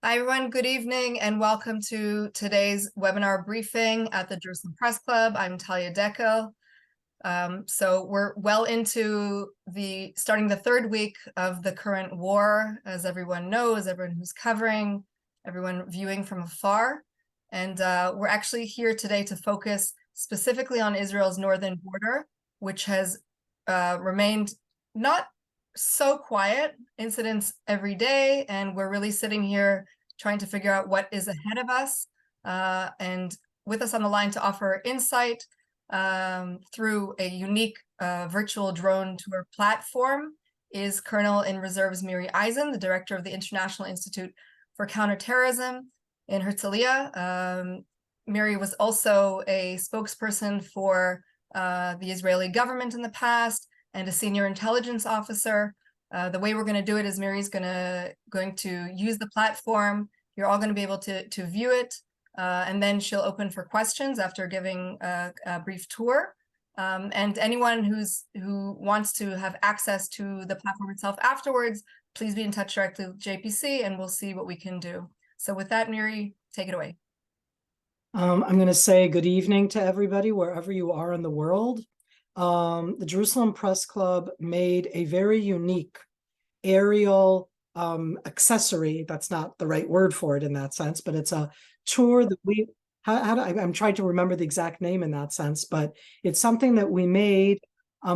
Hi, everyone. Good evening and welcome to today's webinar briefing at the Jerusalem Press Club. I'm Talia Deco. So we're well into starting the third week of the current war, as everyone knows, everyone who's covering, everyone viewing from afar. And we're actually here today to focus specifically on Israel's northern border, which has remained not so quiet, incidents every day, and we're really sitting here trying to figure out what is ahead of us. And with us on the line to offer insight through a unique virtual drone tour platform is Colonel in Reserves Miri Eisin, the director of the International Institute for Counterterrorism in Herzliya. Miri was also a spokesperson for the Israeli government in the past and a senior intelligence officer. The way we're going to do it is Miri's going to use the platform. You're all going to be able to view it, and then she'll open for questions after giving a brief tour. And anyone who wants to have access to the platform itself afterwards, please be in touch directly with JPC, and we'll see what we can do. So with that, Miri, take it away. I'm going to say good evening to everybody wherever you are in the world. The Jerusalem Press Club made a very unique aerial accessory. That's not the right word for it in that sense, but it's a tour that I'm trying to remember the exact name in that sense, but it's something that we made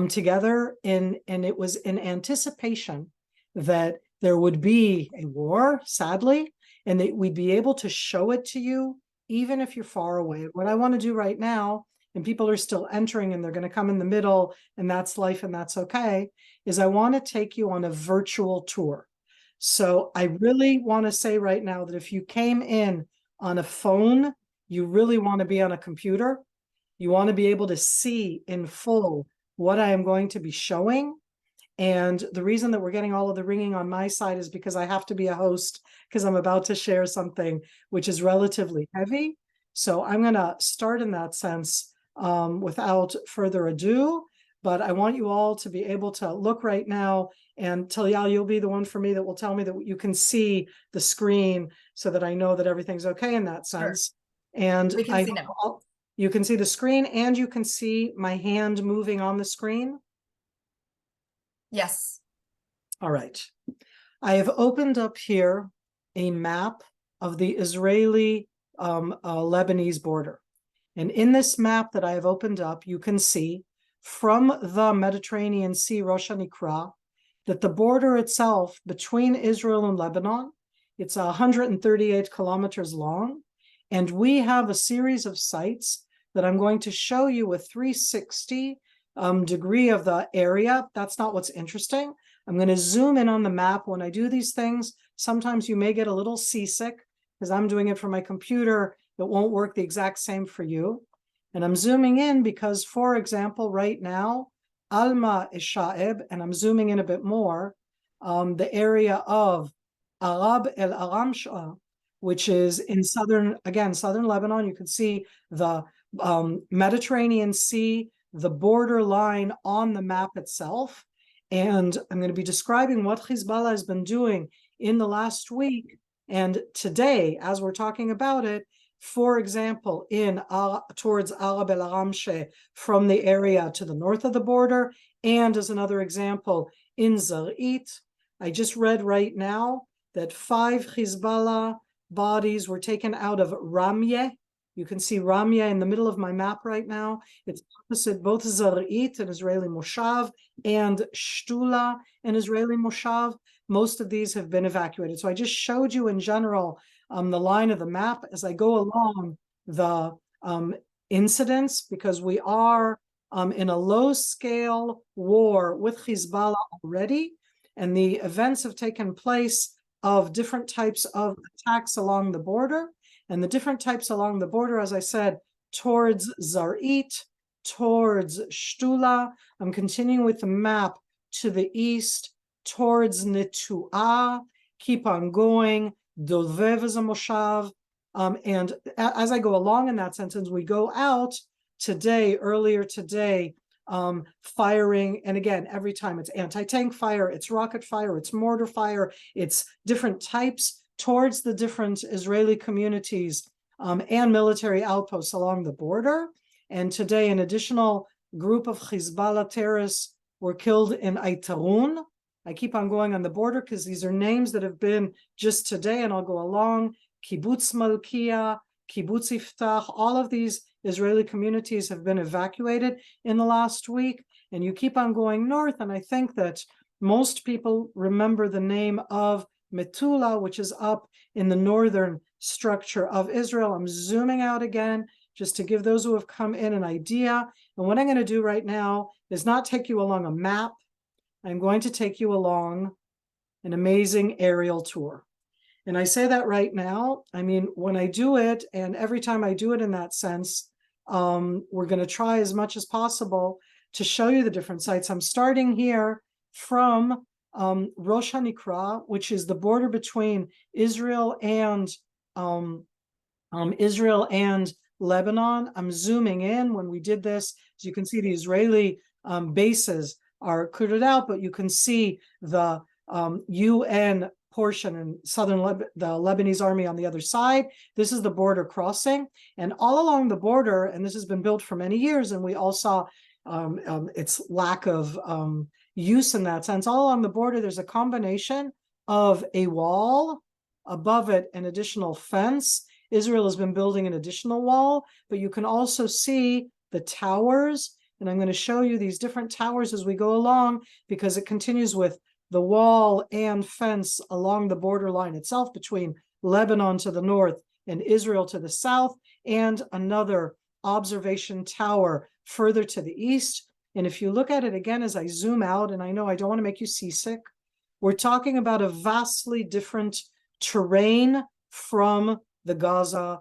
together and it was in anticipation that there would be a war, sadly, and that we'd be able to show it to you even if you're far away. What I want to do right now, and people are still entering and they're going to come in the middle, and that's life and that's okay, is I want to take you on a virtual tour. So I really want to say right now that if you came in on a phone, you really want to be on a computer. You want to be able to see in full what I am going to be showing. And the reason that we're getting all of the ringing on my side is because I have to be a host because I'm about to share something which is relatively heavy. So I'm going to start in that sense without further ado. But I want you all to be able to look right now, and Talia, you'll be the one for me that will tell me that you can see the screen so that I know that everything's okay in that sense. Sure. And we can see now. You can see the screen and you can see my hand moving on the screen. Yes. All right. I have opened up here a map of the Israeli Lebanese border. And in this map that I have opened up, you can see from the Mediterranean Sea, Rosh Hanikra, that the border itself between Israel and Lebanon, it's 138 kilometers long. And we have a series of sites that I'm going to show you a 360 degree of the area. That's not what's interesting. I'm going to zoom in on the map. When I do these things, sometimes you may get a little seasick because I'm doing it from my computer. It won't work the exact same for you. And I'm zooming in because, for example, right now, Alma is Sha'eb, and I'm zooming in a bit more, the area of Arab el Aramsha, which is in southern Lebanon. You can see the Mediterranean Sea, the border line on the map itself. And I'm going to be describing what Hezbollah has been doing in the last week. And today, as we're talking about it, for example, towards Arab el Aramshe from the area to the north of the border, and as another example, in Zar'it. I just read right now that 5 Hezbollah bodies were taken out of Ramyeh. You can see Ramyeh in the middle of my map right now. It's opposite both Zar'it, an Israeli moshav, and Shtula, an Israeli moshav. Most of these have been evacuated. So I just showed you in general the line of the map as I go along the incidents, because we are in a low-scale war with Hezbollah already, and the events have taken place of different types of attacks along the border, and the different types along the border, as I said, towards Zar'it, towards Shtula. I'm continuing with the map to the east, towards Netu'ah, keep on going, Doveh is a moshav. And as I go along in that sentence, we go out earlier today, firing. And again, every time it's anti-tank fire, it's rocket fire, it's mortar fire, it's different types towards the different Israeli communities and military outposts along the border. And today, an additional group of Hezbollah terrorists were killed in Aitarun. I keep on going on the border because these are names that have been just today, and I'll go along. Kibbutz Malkiah, Kibbutz Iftach, all of these Israeli communities have been evacuated in the last week. And you keep on going north, and I think that most people remember the name of Metula, which is up in the northern structure of Israel. I'm zooming out again just to give those who have come in an idea. And what I'm going to do right now is not take you along a map. I'm going to take you along an amazing aerial tour. And I say that right now. I mean, when I do it, and every time I do it in that sense, we're going to try as much as possible to show you the different sites. I'm starting here from Rosh HaNikra, which is the border between Israel and Lebanon. I'm zooming in. When we did this, as you can see, the Israeli bases are cleared out, but you can see the UN portion in the Lebanese army on the other side. This is the border crossing, and all along the border, and this has been built for many years, and we all saw its lack of use in that sense. All along the border, there's a combination of a wall, above it an additional fence. Israel has been building an additional wall, but you can also see the towers, and I'm going to show you these different towers as we go along, because it continues with the wall and fence along the borderline itself between Lebanon to the north and Israel to the south, and another observation tower further to the east. And if you look at it again as I zoom out, and I know I don't want to make you seasick, we're talking about a vastly different terrain from the Gaza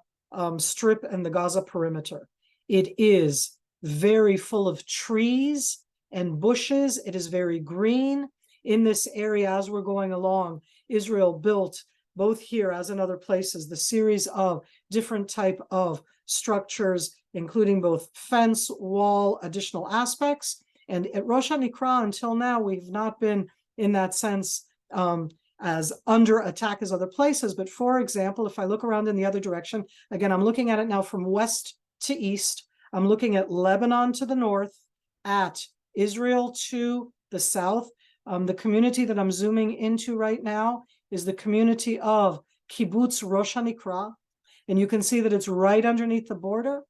Strip and the Gaza perimeter. It is very full of trees and bushes. It is very green. In this area, as we're going along, Israel built, both here as in other places, the series of different type of structures, including both fence, wall, additional aspects. And at Rosh HaNikra, until now, we've not been, in that sense, as under attack as other places. But for example, if I look around in the other direction, again, I'm looking at it now from west to east. I'm looking at Lebanon to the north, at Israel to the south. The community that I'm zooming into right now is the community of Kibbutz Rosh HaNikra, and you can see that it's right underneath the border.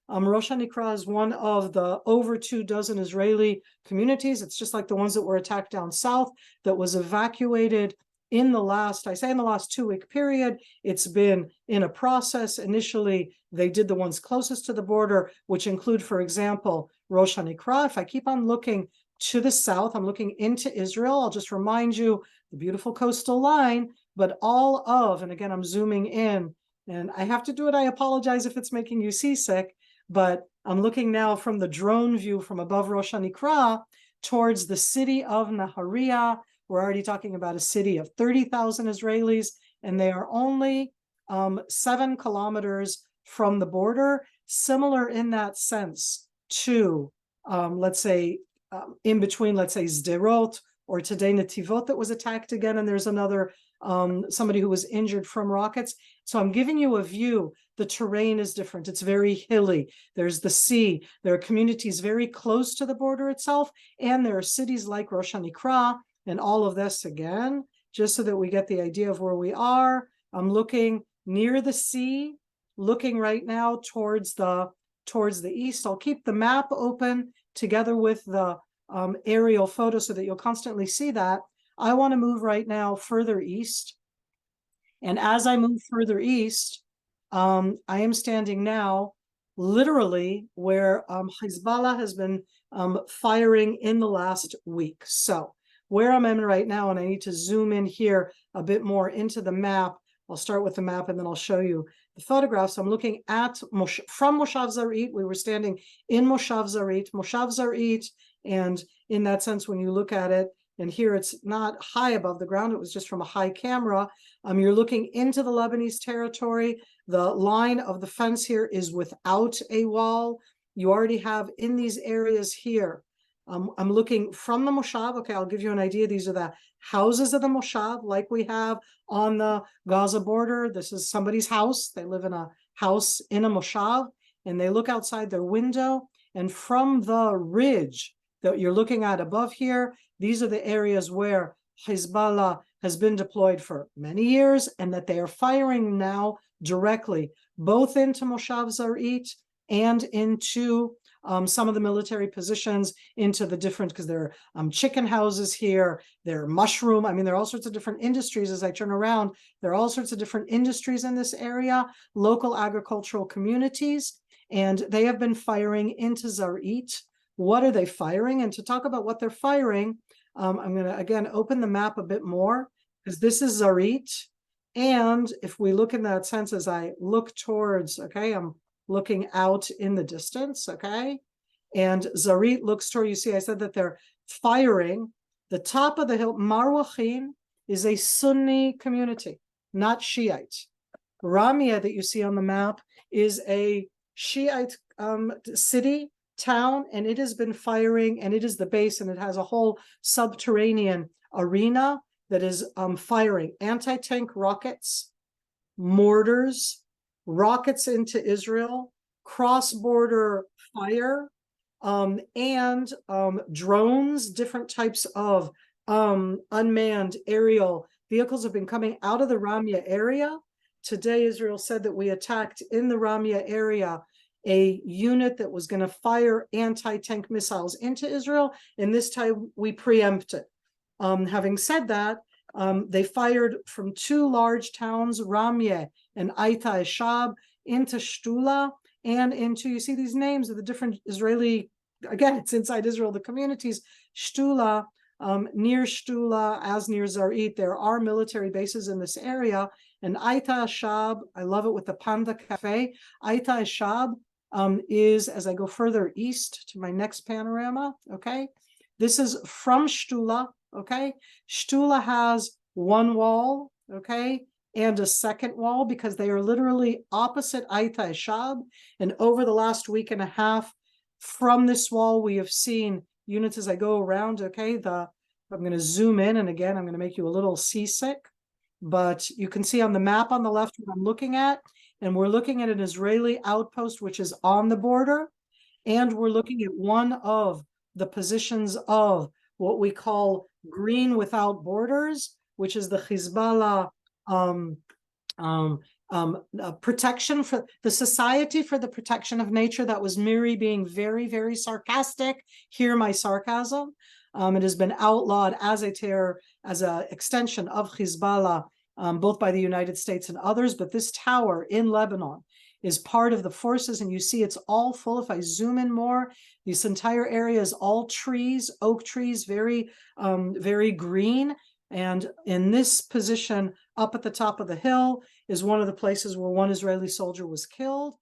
Rosh HaNikra is one of the over 24 Israeli communities. It's just like the ones that were attacked down south, that was evacuated in the last 2-week period. It's been in a process. Initially, they did the ones closest to the border, which include, for example, Rosh HaNikra. If I keep on looking to the south, I'm looking into Israel. I'll just remind you the beautiful coastal line, but all of, and again, I'm zooming in, and I have to do it. I apologize if it's making you seasick, but I'm looking now from the drone view from above Rosh HaNikra towards the city of Nahariya. We're already talking about a city of 30,000 Israelis, and they are only 7 kilometers from the border, similar in that sense to, let's say, in between, let's say, Sderot, or today Netivot that was attacked again, and there's another, somebody who was injured from rockets. So I'm giving you a view. The terrain is different. It's very hilly. There's the sea. There are communities very close to the border itself, and there are cities like Rosh HaNikra, and all of this again, just so that we get the idea of where we are. I'm looking near the sea, looking right now towards the east. I'll keep the map open together with the aerial photo so that you'll constantly see that. I want to move right now further east. And as I move further east, I am standing now literally where Hezbollah has been firing in the last week. So where I'm in right now, and I need to zoom in here a bit more into the map. I'll start with the map and then I'll show you the photographs. I'm looking at from Moshav Zarit. We were standing in Moshav Zarit, and in that sense, when you look at it, and here it's not high above the ground, it was just from a high camera. You're looking into the Lebanese territory. The line of the fence here is without a wall. You already have in these areas here. I'm looking from the Moshav. Okay, I'll give you an idea. These are the houses of the Moshav, like we have on the Gaza border. This is somebody's house. They live in a house in a Moshav, and they look outside their window. And from the ridge that you're looking at above here, these are the areas where Hezbollah has been deployed for many years, and that they are firing now directly, both into Moshav Zarit and into some of the military positions, into the different, because there are chicken houses here, there are mushroom, I mean, there are all sorts of different industries. As I turn around, there are all sorts of different industries in this area, local agricultural communities, and they have been firing into Zarit. What are they firing? And to talk about what they're firing, I'm going to, again, open the map a bit more, because this is Zarit. And if we look in that sense, as I look towards, okay, I'm looking out in the distance, okay? And Zarit looks toward, you see, I said that they're firing. The top of the hill, Marwachin, is a Sunni community, not Shiite. Ramia, that you see on the map, is a Shiite city, town, and it has been firing, and it is the base, and it has a whole subterranean arena that is firing anti-tank rockets, mortars, rockets into Israel, cross-border fire, and drones, different types of unmanned aerial vehicles have been coming out of the Ramya area. Today, Israel said that we attacked in the Ramya area a unit that was going to fire anti-tank missiles into Israel, and this time we preempted. Having said that, they fired from two large towns, Ramyeh and Aita Eshab, into Shtula and into, you see these names of the different Israeli, again, it's inside Israel, the communities, Shtula, near Shtula, as near Zarit, there are military bases in this area, and Aita Eshab, I love it with the Panda Cafe, Aita Eshab is, as I go further east to my next panorama, okay, this is from Shtula, okay, Shtula has one wall, okay, and a second wall, because they are literally opposite Aita Eshab, and over the last week and a half, from this wall, we have seen units as I go around, okay, I'm going to zoom in, and again, I'm going to make you a little seasick, but you can see on the map on the left what I'm looking at, and we're looking at an Israeli outpost, which is on the border, and we're looking at one of the positions of what we call green without borders, which is the Hezbollah protection for the Society for the Protection of Nature. That was Miri being very, very sarcastic. Hear my sarcasm. It has been outlawed as a terror, as an extension of Hezbollah, both by the United States and others. But this tower in Lebanon is part of the forces, and you see it's all full. If I zoom in more, this entire area is all trees, oak trees, very, very green. And in this position, up at the top of the hill, is one of the places where one Israeli soldier was killed.